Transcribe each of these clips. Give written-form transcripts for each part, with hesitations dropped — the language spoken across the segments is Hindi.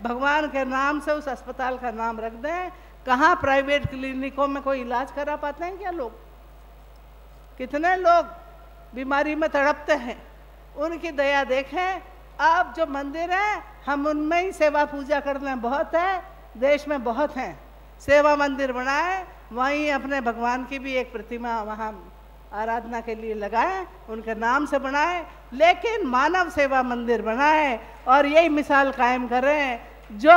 भगवान के नाम से उस अस्पताल का नाम रख दें। कहाँ प्राइवेट क्लिनिकों में कोई इलाज करा पाते हैं क्या लोग? कितने लोग बीमारी में तड़पते हैं, उनकी दया देखें। आप जो मंदिर हैं हम उनमें ही सेवा पूजा कर लें, बहुत है, देश में बहुत हैं। सेवा मंदिर बनाएं, वहीं अपने भगवान की भी एक प्रतिमा वहाँ आराधना के लिए लगाएं, उनके नाम से बनाएं, लेकिन मानव सेवा मंदिर बनाएं और यही मिसाल कायम करें जो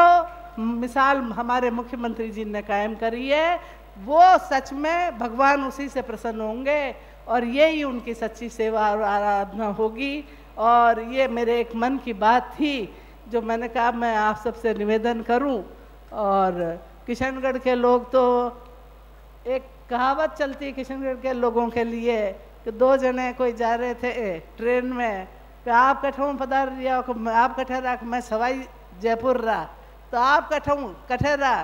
मिसाल हमारे मुख्यमंत्री जी ने कायम करी है। वो सच में भगवान उसी से प्रसन्न होंगे और यही उनकी सच्ची सेवा और आराधना होगी। और ये मेरे एक मन की बात थी जो मैंने कहा मैं आप सबसे निवेदन करूं। और किशनगढ़ के लोग तो, एक कहावत चलती है किशनगढ़ के लोगों के लिए कि दो जने कोई जा रहे थे ट्रेन में कि आप कठों पधार रिया, आप कठे रहा मैं सवाई जयपुर रहा, तो आप कठे रहा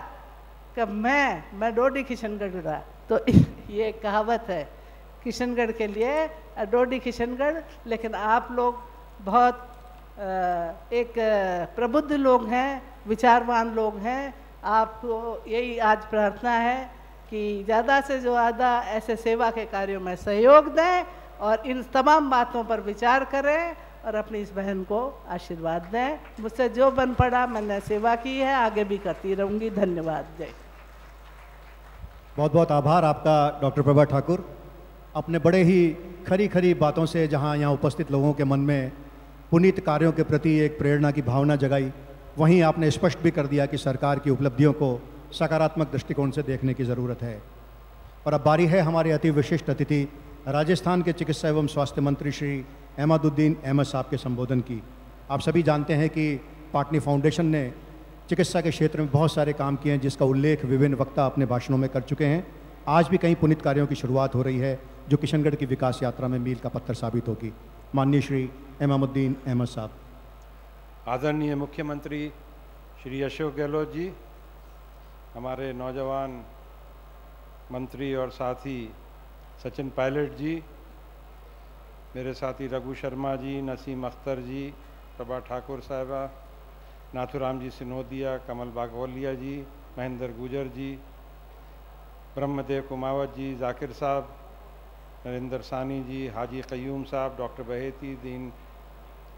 कि मैं डोडी किशनगढ़ रहा। तो ये कहावत है किशनगढ़ के लिए, डोडी किशनगढ़। लेकिन आप लोग बहुत एक प्रबुद्ध लोग हैं, विचारवान लोग हैं। आपको यही आज प्रार्थना है कि ज़्यादा से ज़्यादा ऐसे सेवा के कार्यों में सहयोग दें और इन तमाम बातों पर विचार करें और अपनी इस बहन को आशीर्वाद दें। मुझसे जो बन पड़ा मैंने सेवा की है, आगे भी करती रहूँगी। धन्यवाद। जय। बहुत बहुत आभार आपका डॉक्टर प्रभा ठाकुर। अपने बड़े ही खरी खरी बातों से जहाँ यहाँ उपस्थित लोगों के मन में पुनीत कार्यों के प्रति एक प्रेरणा की भावना जगाई, वहीं आपने स्पष्ट भी कर दिया कि सरकार की उपलब्धियों को सकारात्मक दृष्टिकोण से देखने की ज़रूरत है। और अब बारी है हमारे अति विशिष्ट अतिथि राजस्थान के चिकित्सा एवं स्वास्थ्य मंत्री श्री अहमदुद्दीन अहमद साहब के संबोधन की। आप सभी जानते हैं कि पाटनी फाउंडेशन ने चिकित्सा के क्षेत्र में बहुत सारे काम किए हैं, जिसका उल्लेख विभिन्न वक्ता अपने भाषणों में कर चुके हैं। आज भी कई पुनीत कार्यों की शुरुआत हो रही है जो किशनगढ़ की विकास यात्रा में मील का पत्थर साबित होगी। माननीय श्री अहमदुद्दीन अहमद साहब। आदरणीय मुख्यमंत्री श्री अशोक गहलोत जी, हमारे नौजवान मंत्री और साथी सचिन पायलट जी, मेरे साथी रघु शर्मा जी, नसीम अख्तर जी, प्रभा ठाकुर साहिबा, नाथुराम जी सिनोदिया, कमल बागवलिया जी, महेंद्र गुजर जी, ब्रह्मदेव कुमावत जी, जाकिर साहब, नरेंद्र सानी जी, हाजी कयूम साहब, डॉक्टर बहेती,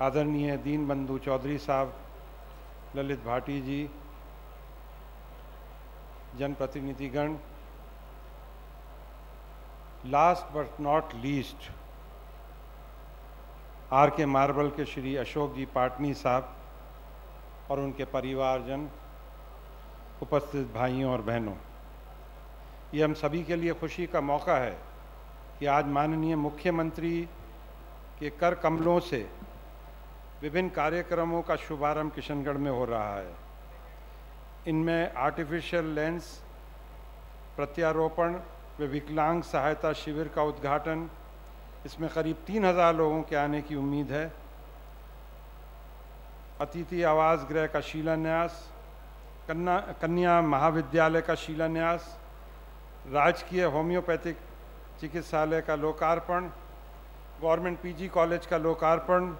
आदरणीय दीन बंधु चौधरी साहब, ललित भाटी जी, जनप्रतिनिधिगण, last but not least R K Marble के श्री अशोक जी पाटनी साहब और उनके परिवारजन, उपस्थित भाइयों और बहनों, ये हम सभी के लिए खुशी का मौका है कि आज माननीय मुख्यमंत्री के कर कमलों से विभिन्न कार्यक्रमों का शुभारंभ किशनगढ़ में हो रहा है। इनमें आर्टिफिशियल लेंस प्रत्यारोपण व विकलांग सहायता शिविर का उद्घाटन, इसमें करीब 3000 लोगों के आने की उम्मीद है। अतिथि आवास गृह का शिलान्यास, कन्या महाविद्यालय का शिलान्यास, राजकीय होम्योपैथिक चिकित्सालय का लोकार्पण, गवर्नमेंट पीजी कॉलेज का लोकार्पण,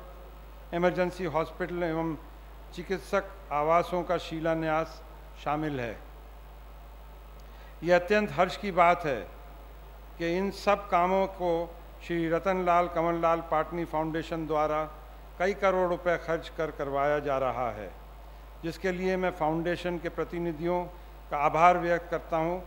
इमरजेंसी हॉस्पिटल एवं चिकित्सक आवासों का शिलान्यास शामिल है। यह अत्यंत हर्ष की बात है कि इन सब कामों को श्री रतनलाल कमललाल पाटनी फाउंडेशन द्वारा कई करोड़ रुपए खर्च कर करवाया जा रहा है, जिसके लिए मैं फाउंडेशन के प्रतिनिधियों का आभार व्यक्त करता हूं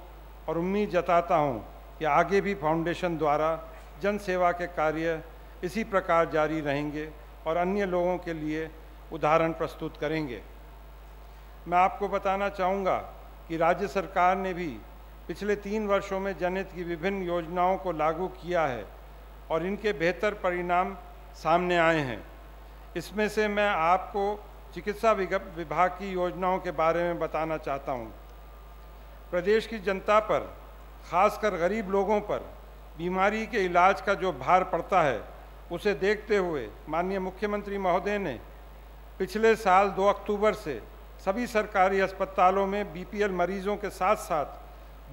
और उम्मीद जताता हूं कि आगे भी फाउंडेशन द्वारा जन सेवा के कार्य इसी प्रकार जारी रहेंगे और अन्य लोगों के लिए उदाहरण प्रस्तुत करेंगे। मैं आपको बताना चाहूँगा कि राज्य सरकार ने भी पिछले 3 वर्षों में जनहित की विभिन्न योजनाओं को लागू किया है और इनके बेहतर परिणाम सामने आए हैं। इसमें से मैं आपको चिकित्सा विभाग की योजनाओं के बारे में बताना चाहता हूँ। प्रदेश की जनता पर, खासकर गरीब लोगों पर बीमारी के इलाज का जो भार पड़ता है, उसे देखते हुए माननीय मुख्यमंत्री महोदय ने पिछले साल 2 अक्टूबर से सभी सरकारी अस्पतालों में बीपीएल मरीजों के साथ साथ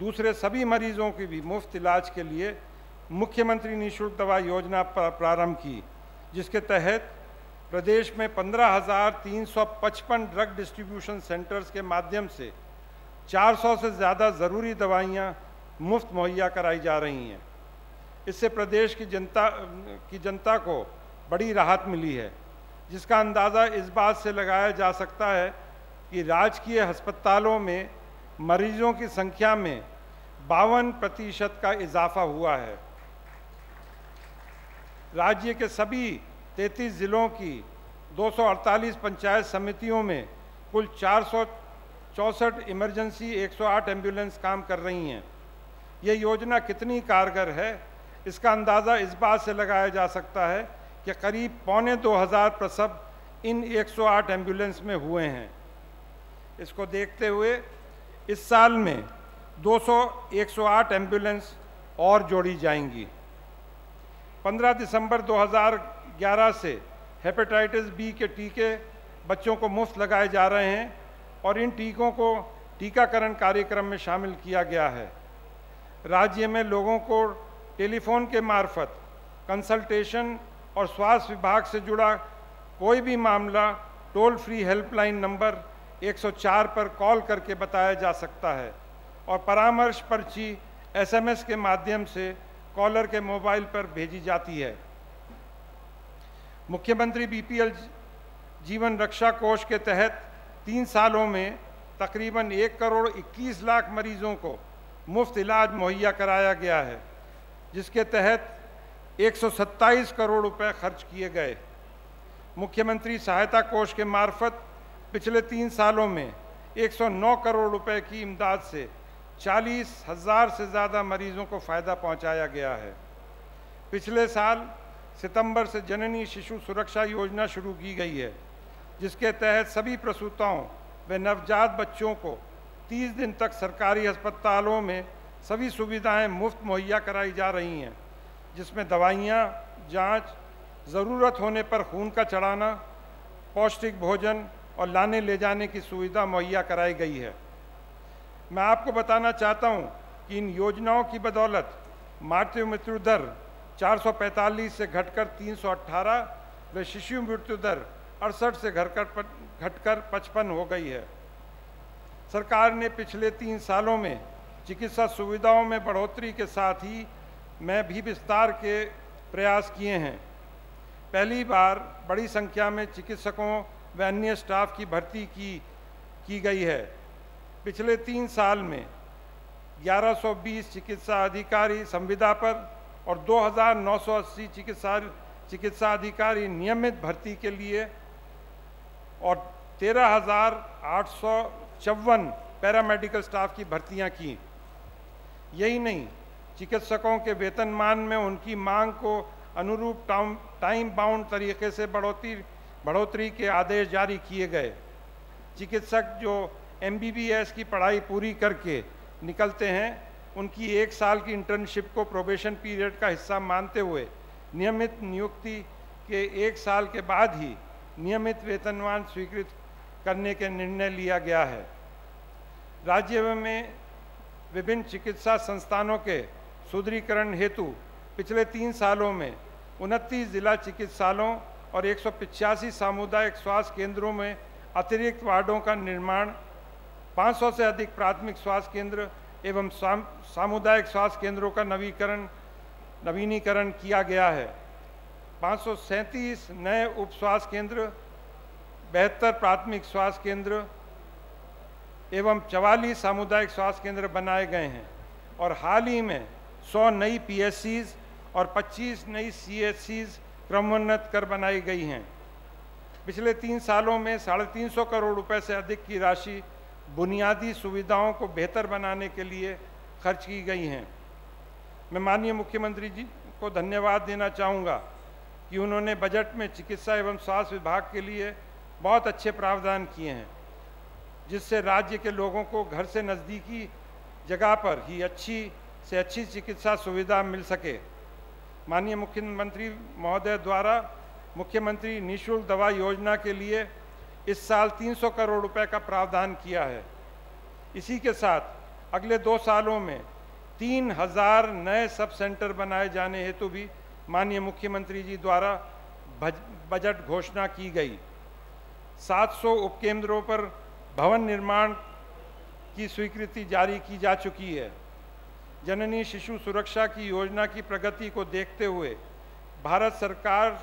दूसरे सभी मरीजों की भी मुफ्त इलाज के लिए मुख्यमंत्री निःशुल्क दवा योजना प्रारंभ की, जिसके तहत प्रदेश में 15,355 ड्रग डिस्ट्रीब्यूशन सेंटर्स के माध्यम से 400 से ज़्यादा ज़रूरी दवाइयाँ मुफ्त मुहैया कराई जा रही हैं। इससे प्रदेश की जनता को बड़ी राहत मिली है, जिसका अंदाज़ा इस बात से लगाया जा सकता है कि राजकीय अस्पतालों में मरीजों की संख्या में 52% का इजाफा हुआ है। राज्य के सभी 33 जिलों की 248 पंचायत समितियों में कुल 464 इमरजेंसी 108 एम्बुलेंस काम कर रही हैं। ये योजना कितनी कारगर है, इसका अंदाज़ा इस बात से लगाया जा सकता है कि करीब 2,25,000 प्रसव इन 108 एम्बुलेंस में हुए हैं। इसको देखते हुए इस साल में 108 एम्बुलेंस और जोड़ी जाएंगी। 15 दिसंबर 2011 से हेपेटाइटिस बी के टीके बच्चों को मुफ्त लगाए जा रहे हैं और इन टीकों को टीकाकरण कार्यक्रम में शामिल किया गया है। राज्य में लोगों को टेलीफोन के मार्फत कंसल्टेशन और स्वास्थ्य विभाग से जुड़ा कोई भी मामला टोल फ्री हेल्पलाइन नंबर 104 पर कॉल करके बताया जा सकता है और परामर्श पर्ची SMS के माध्यम से कॉलर के मोबाइल पर भेजी जाती है। मुख्यमंत्री BPL जीवन रक्षा कोष के तहत 3 सालों में तकरीबन 1,21,00,000 मरीजों को मुफ्त इलाज मुहैया कराया गया है, जिसके तहत 127 करोड़ रुपए खर्च किए गए। मुख्यमंत्री सहायता कोष के मार्फत पिछले 3 सालों में 109 करोड़ रुपए की इमदाद से 40,000 से ज़्यादा मरीजों को फ़ायदा पहुंचाया गया है। पिछले साल सितंबर से जननी शिशु सुरक्षा योजना शुरू की गई है, जिसके तहत सभी प्रसूताओं व नवजात बच्चों को 30 दिन तक सरकारी अस्पतालों में सभी सुविधाएं मुफ्त मुहैया कराई जा रही हैं, जिसमें दवाइयाँ, जांच, ज़रूरत होने पर खून का चढ़ाना, पौष्टिक भोजन और लाने ले जाने की सुविधा मुहैया कराई गई है। मैं आपको बताना चाहता हूं कि इन योजनाओं की बदौलत मातृ मृत्यु दर 445 से घटकर 318 व शिशु मृत्यु दर 68 से घटकर 55 हो गई है। सरकार ने पिछले 3 सालों में चिकित्सा सुविधाओं में बढ़ोतरी के साथ ही में भी विस्तार के प्रयास किए हैं। पहली बार बड़ी संख्या में चिकित्सकों व अन्य स्टाफ की भर्ती की गई है। पिछले 3 साल में 1120 चिकित्सा अधिकारी संविदा पर और 2,980 चिकित्सा अधिकारी नियमित भर्ती के लिए और 13,854 पैरामेडिकल स्टाफ की भर्तियां की। यही नहीं, चिकित्सकों के वेतनमान में उनकी मांग को अनुरूप टाइम बाउंड तरीके से बढ़ोतरी के आदेश जारी किए गए। चिकित्सक जो MBBS की पढ़ाई पूरी करके निकलते हैं, उनकी 1 साल की इंटर्नशिप को प्रोबेशन पीरियड का हिस्सा मानते हुए नियमित नियुक्ति के 1 साल के बाद ही नियमित वेतनमान स्वीकृत करने के निर्णय लिया गया है। राज्य में विभिन्न चिकित्सा संस्थानों के सुदृढ़ीकरण हेतु पिछले 3 सालों में 29 जिला चिकित्सालयों और 185 सामुदायिक स्वास्थ्य केंद्रों में अतिरिक्त वार्डों का निर्माण, 500 से अधिक प्राथमिक स्वास्थ्य केंद्र एवं सामुदायिक स्वास्थ्य केंद्रों का नवीनीकरण किया गया है। 537 नए उप स्वास्थ्य केंद्र, 72 प्राथमिक स्वास्थ्य केंद्र एवं 44 सामुदायिक स्वास्थ्य केंद्र बनाए गए हैं और हाल ही में 100 नई PSCs और 25 नई CHCs क्रमोन्नत कर बनाई गई हैं। पिछले 3 सालों में 350 करोड़ रुपए से अधिक की राशि बुनियादी सुविधाओं को बेहतर बनाने के लिए खर्च की गई हैं। मैं माननीय मुख्यमंत्री जी को धन्यवाद देना चाहूँगा कि उन्होंने बजट में चिकित्सा एवं स्वास्थ्य विभाग के लिए बहुत अच्छे प्रावधान किए हैं, जिससे राज्य के लोगों को घर से नज़दीकी जगह पर ही अच्छी से अच्छी चिकित्सा सुविधा मिल सके। माननीय मुख्यमंत्री महोदय द्वारा मुख्यमंत्री निःशुल्क दवा योजना के लिए इस साल 300 करोड़ रुपए का प्रावधान किया है। इसी के साथ अगले 2 सालों में 3,000 नए सब सेंटर बनाए जाने हेतु भी माननीय मुख्यमंत्री जी द्वारा बजट घोषणा की गई। 700 उपकेंद्रों पर भवन निर्माण की स्वीकृति जारी की जा चुकी है। जननी शिशु सुरक्षा की योजना की प्रगति को देखते हुए भारत सरकार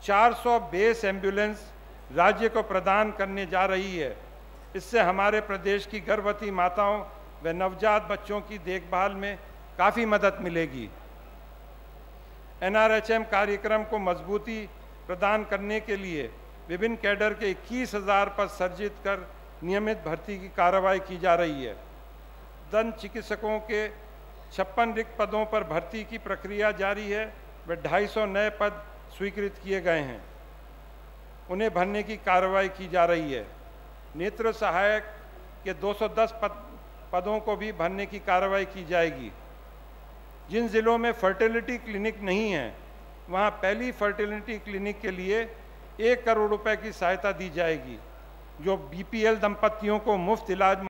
400 बेस एम्बुलेंस राज्य को प्रदान करने जा रही है। इससे हमारे प्रदेश की गर्भवती माताओं व नवजात बच्चों की देखभाल में काफ़ी मदद मिलेगी। NRHM कार्यक्रम को मजबूती प्रदान करने के लिए विभिन्न कैडर के 21,000 पद सृजित कर नियमित भर्ती की कार्रवाई की जा रही है। दंत चिकित्सकों के 56 रिक्त पदों पर भर्ती की प्रक्रिया जारी है व 250 नए पद स्वीकृत किए गए हैं, उन्हें भरने की कार्रवाई की जा रही है। नेत्र सहायक के 210 पदों को भी भरने की कार्रवाई की जाएगी। जिन जिलों में फर्टिलिटी क्लिनिक नहीं है वहां पहली फर्टिलिटी क्लिनिक के लिए 1 करोड़ रुपए की सहायता दी जाएगी, जो BPL दंपतियों को मुफ्त इलाज